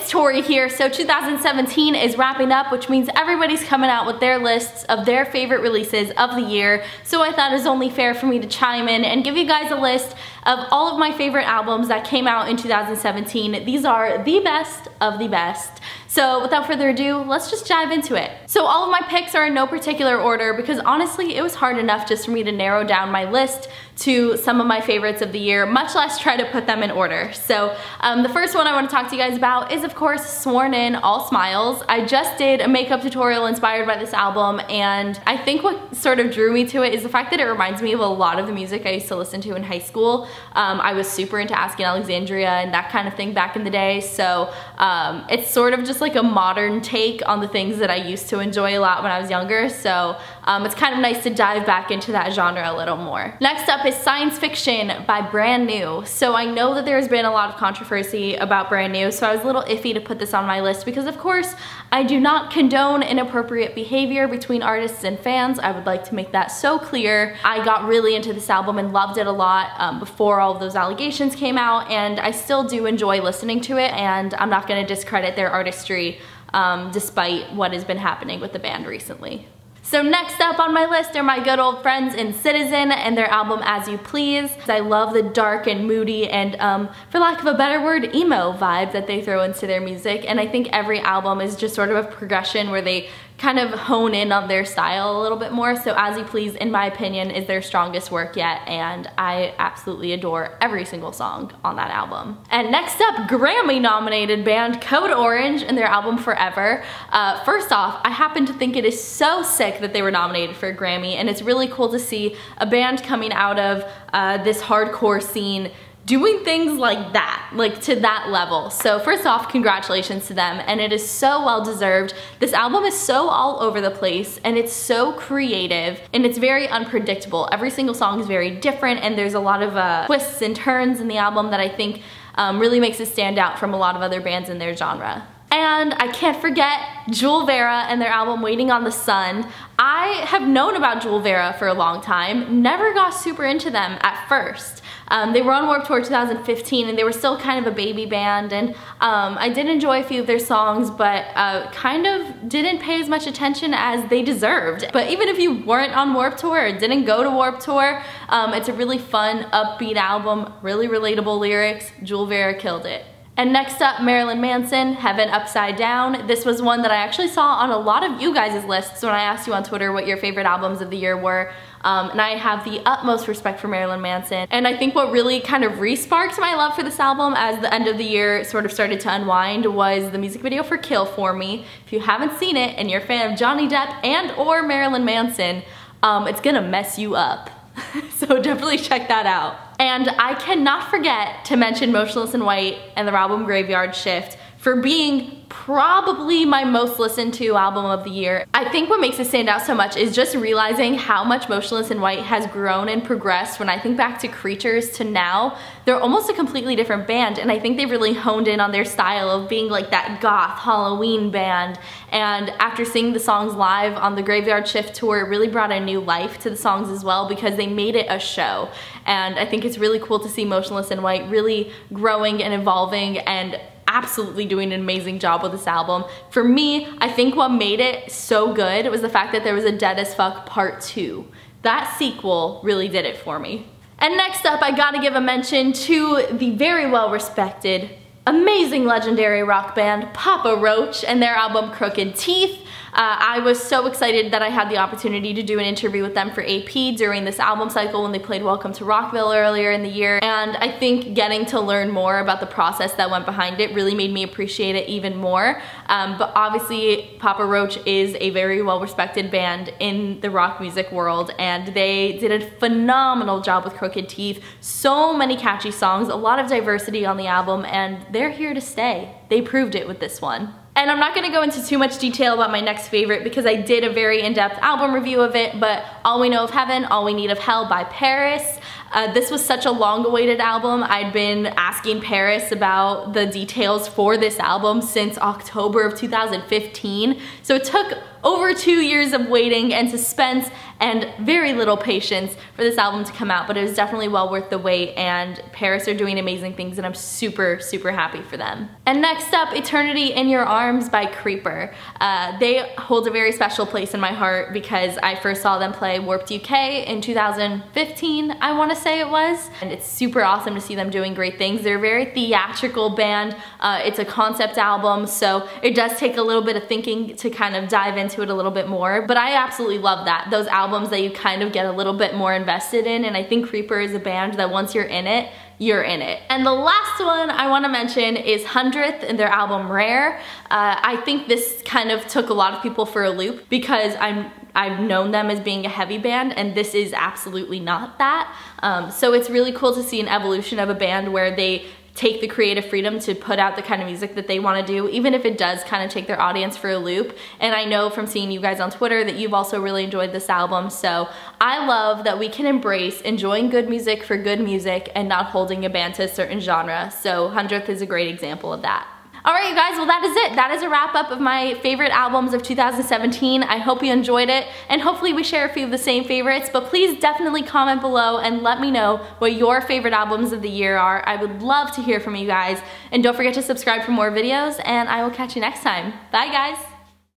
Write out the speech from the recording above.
it's Tori here. So 2017 is wrapping up, which means everybody's coming out with their lists of their favorite releases of the year. So I thought it was only fair for me to chime in and give you guys a list of all of my favorite albums that came out in 2017. These are the best of the best. So without further ado, let's just dive into it. So all of my picks are in no particular order because honestly, it was hard enough just for me to narrow down my list to some of my favorites of the year, much less try to put them in order. So the first one I want to talk to you guys about is of course Sworn In, All Smiles. I just did a makeup tutorial inspired by this album, and I think what sort of drew me to it is the fact that it reminds me of a lot of the music I used to listen to in high school. I was super into Asking Alexandria and that kind of thing back in the day, so it's sort of just like a modern take on the things that I used to enjoy a lot when I was younger, so it's kind of nice to dive back into that genre a little more. Next up is Science Fiction by Brand New. So I know that there's been a lot of controversy about Brand New, so I was a little iffy to put this on my list because of course I do not condone inappropriate behavior between artists and fans. I would like to make that so clear. I got really into this album and loved it a lot before all of those allegations came out, and I still do enjoy listening to it, and I'm not going to discredit their artistry despite what has been happening with the band recently. So next up on my list are my good old friends in Citizen and their album As You Please. I love the dark and moody and, for lack of a better word, emo vibe that they throw into their music, and I think every album is just sort of a progression where they kind of hone in on their style a little bit more. So As You Please, in my opinion, is their strongest work yet, and I absolutely adore every single song on that album. And next up, Grammy-nominated band Code Orange and their album Forever. First off, I happen to think it is so sick that they were nominated for a Grammy, and it's really cool to see a band coming out of this hardcore scene doing things like that, like to that level. So first off, congratulations to them, and it is so well deserved. This album is so all over the place, and it's so creative, and it's very unpredictable. Every single song is very different, and there's a lot of twists and turns in the album that I think really makes it stand out from a lot of other bands in their genre. And I can't forget Jewel Vera and their album Waiting on the Sun. I have known about Jewel Vera for a long time, never got super into them at first. They were on Warped Tour 2015 and they were still kind of a baby band, and I did enjoy a few of their songs, but kind of didn't pay as much attention as they deserved. But even if you weren't on Warped Tour or didn't go to Warped Tour, it's a really fun, upbeat album, really relatable lyrics. Jewel Vera killed it. And next up, Marilyn Manson, Heaven Upside Down. This was one that I actually saw on a lot of you guys' lists when I asked you on Twitter what your favorite albums of the year were. And I have the utmost respect for Marilyn Manson. And I think what really kind of re-sparked my love for this album as the end of the year sort of started to unwind was the music video for Kill For Me. If you haven't seen it and you're a fan of Johnny Depp and or Marilyn Manson, it's gonna mess you up. So definitely check that out. And I cannot forget to mention Motionless in White and their album Graveyard Shift for being probably my most listened to album of the year. I think what makes it stand out so much is just realizing how much Motionless in White has grown and progressed. When I think back to Creatures to now, they're almost a completely different band, and I think they've really honed in on their style of being like that goth Halloween band. And after singing the songs live on the Graveyard Shift tour, it really brought a new life to the songs as well because they made it a show. And I think it's really cool to see Motionless in White really growing and evolving and absolutely doing an amazing job with this album. For me, I think what made it so good was the fact that there was a Dead as Fuck Part 2. That sequel really did it for me. And next up, I gotta give a mention to the very well respected, amazing legendary rock band Papa Roach and their album Crooked Teeth. I was so excited that I had the opportunity to do an interview with them for AP during this album cycle when they played Welcome to Rockville earlier in the year, and I think getting to learn more about the process that went behind it really made me appreciate it even more. But obviously Papa Roach is a very well-respected band in the rock music world, and they did a phenomenal job with Crooked Teeth. So many catchy songs, a lot of diversity on the album, and they're here to stay. They proved it with this one. And I'm not gonna go into too much detail about my next favorite because I did a very in-depth album review of it, but All We Know of Heaven, All We Need of Hell by Paris. This was such a long-awaited album. I'd been asking Paris about the details for this album since October of 2015. So it took over 2 years of waiting and suspense and very little patience for this album to come out, but it was definitely well worth the wait, and Paris are doing amazing things and I'm super, super happy for them. And next up, Eternity in Your Arms by Creeper. They hold a very special place in my heart because I first saw them play Warped UK in 2015, I want to say it was, and it's super awesome to see them doing great things. They're a very theatrical band. It's a concept album, so it does take a little bit of thinking to kind of dive into it a little bit more, but I absolutely love that. Those albums that you kind of get a little bit more invested in, and I think Creeper is a band that once you're in it, you're in it. And the last one I want to mention is 100th and their album Rare. I think this kind of took a lot of people for a loop because I've known them as being a heavy band, and this is absolutely not that. So it's really cool to see an evolution of a band where they take the creative freedom to put out the kind of music that they want to do, even if it does kind of take their audience for a loop. And I know from seeing you guys on Twitter that you've also really enjoyed this album, so I love that we can embrace enjoying good music for good music and not holding a band to a certain genre. So 100th is a great example of that. Alright you guys, well that is it. That is a wrap up of my favorite albums of 2017. I hope you enjoyed it, and hopefully we share a few of the same favorites, but please definitely comment below and let me know what your favorite albums of the year are. I would love to hear from you guys, and don't forget to subscribe for more videos, and I will catch you next time. Bye guys!